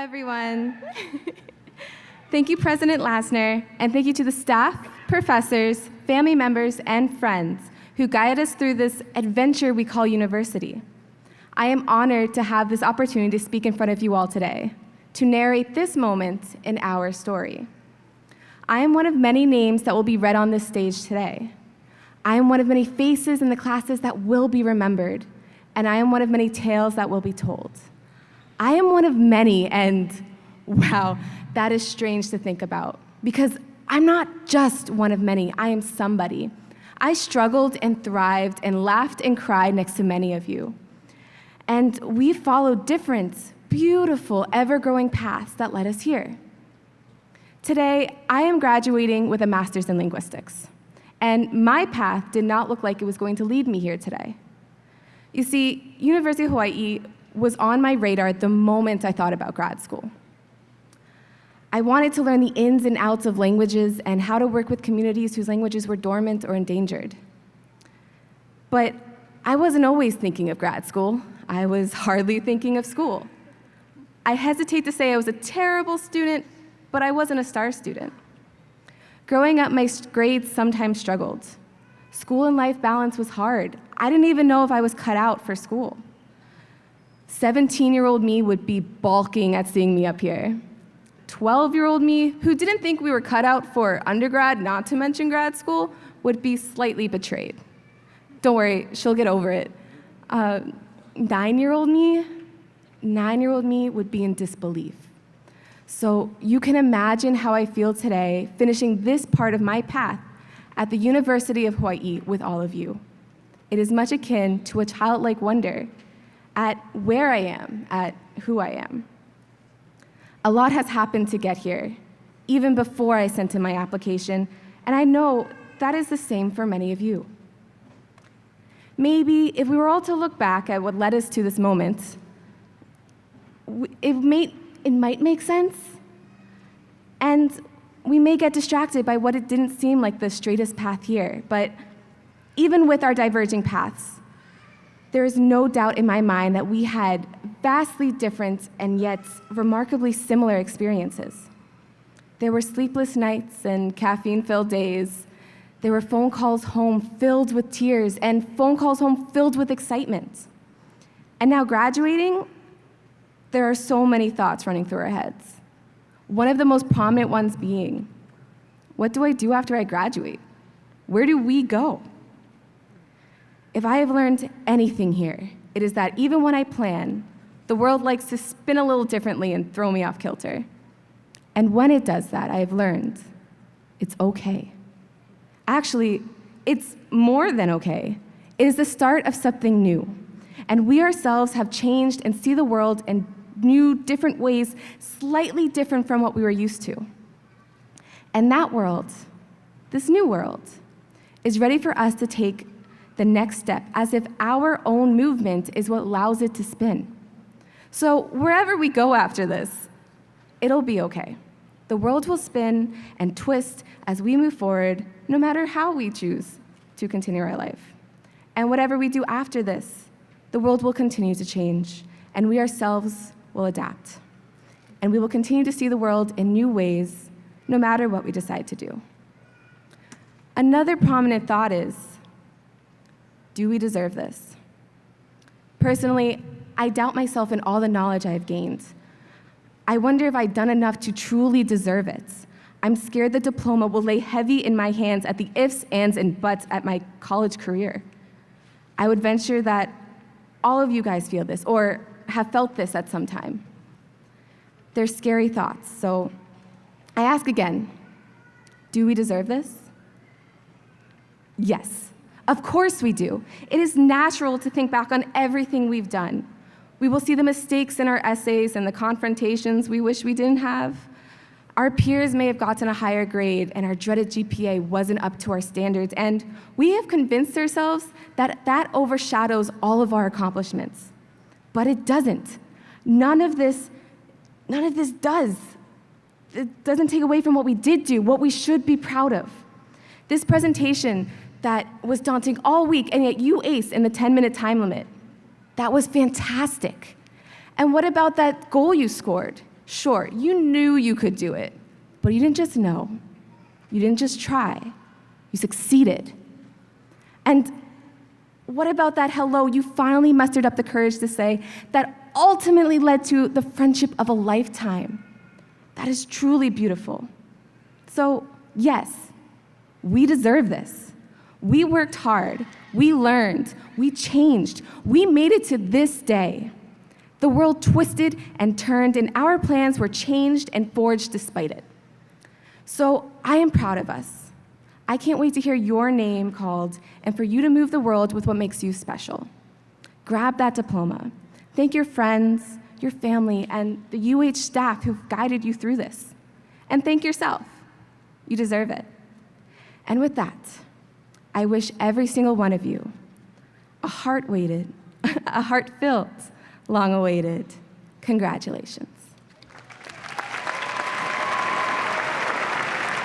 everyone. Thank you, President Lasner, and thank you to the staff, professors, family members, and friends who guided us through this adventure we call university. I am honored to have this opportunity to speak in front of you all today, to narrate this moment in our story. I am one of many names that will be read on this stage today. I am one of many faces in the classes that will be remembered, and I am one of many tales that will be told. I am one of many, and wow, that is strange to think about, because I'm not just one of many, I am somebody. I struggled and thrived and laughed and cried next to many of you. And we followed different, beautiful, ever-growing paths that led us here. Today, I am graduating with a master's in linguistics, and my path did not look like it was going to lead me here today. You see, University of Hawaii was on my radar the moment I thought about grad school. I wanted to learn the ins and outs of languages and how to work with communities whose languages were dormant or endangered. But I wasn't always thinking of grad school. I was hardly thinking of school. I hesitate to say I was a terrible student, but I wasn't a star student. Growing up, my grades sometimes struggled. School and life balance was hard. I didn't even know if I was cut out for school. 17-year-old me would be balking at seeing me up here. 12-year-old me, who didn't think we were cut out for undergrad, not to mention grad school, would be slightly betrayed. Don't worry, she'll get over it. 9-year-old me would be in disbelief. So you can imagine how I feel today, finishing this part of my path at the University of Hawaii with all of you. It is much akin to a childlike wonder at where I am, at who I am. A lot has happened to get here, even before I sent in my application, and I know that is the same for many of you. Maybe if we were all to look back at what led us to this moment, it might make sense, and we may get distracted by what it didn't seem like the straightest path here, but even with our diverging paths, there is no doubt in my mind that we had vastly different and yet remarkably similar experiences. There were sleepless nights and caffeine-filled days. There were phone calls home filled with tears and phone calls home filled with excitement. And now graduating, there are so many thoughts running through our heads. One of the most prominent ones being, what do I do after I graduate? Where do we go? If I have learned anything here, it is that even when I plan, the world likes to spin a little differently and throw me off kilter. And when it does that, I have learned it's okay. Actually, it's more than okay. It is the start of something new. And we ourselves have changed and see the world in new, different ways, slightly different from what we were used to. And that world, this new world, is ready for us to take the next step, as if our own movement is what allows it to spin. So wherever we go after this, it'll be okay. The world will spin and twist as we move forward, no matter how we choose to continue our life. And whatever we do after this, the world will continue to change, and we ourselves will adapt. And we will continue to see the world in new ways, no matter what we decide to do. Another prominent thought is, do we deserve this? Personally, I doubt myself in all the knowledge I have gained. I wonder if I've done enough to truly deserve it. I'm scared the diploma will lay heavy in my hands at the ifs, ands, and buts at my college career. I would venture that all of you guys feel this, or have felt this at some time. They're scary thoughts, so I ask again, do we deserve this? Yes. Of course we do. It is natural to think back on everything we've done. We will see the mistakes in our essays and the confrontations we wish we didn't have. Our peers may have gotten a higher grade and our dreaded GPA wasn't up to our standards, and we have convinced ourselves that that overshadows all of our accomplishments. But it doesn't. None of this does. It doesn't take away from what we did do, what we should be proud of. This presentation that was daunting all week, and yet you aced in the 10-minute time limit. That was fantastic. And what about that goal you scored? Sure, you knew you could do it, but you didn't just know. You didn't just try. You succeeded. And what about that hello you finally mustered up the courage to say that ultimately led to the friendship of a lifetime? That is truly beautiful. So, yes, we deserve this. We worked hard. We learned. We changed. We made it to this day. The world twisted and turned, and our plans were changed and forged despite it. So I am proud of us. I can't wait to hear your name called and for you to move the world with what makes you special. Grab that diploma. Thank your friends, your family, and the UH staff who've guided you through this. And thank yourself. You deserve it. And with that, I wish every single one of you a heart-filled, long-awaited congratulations.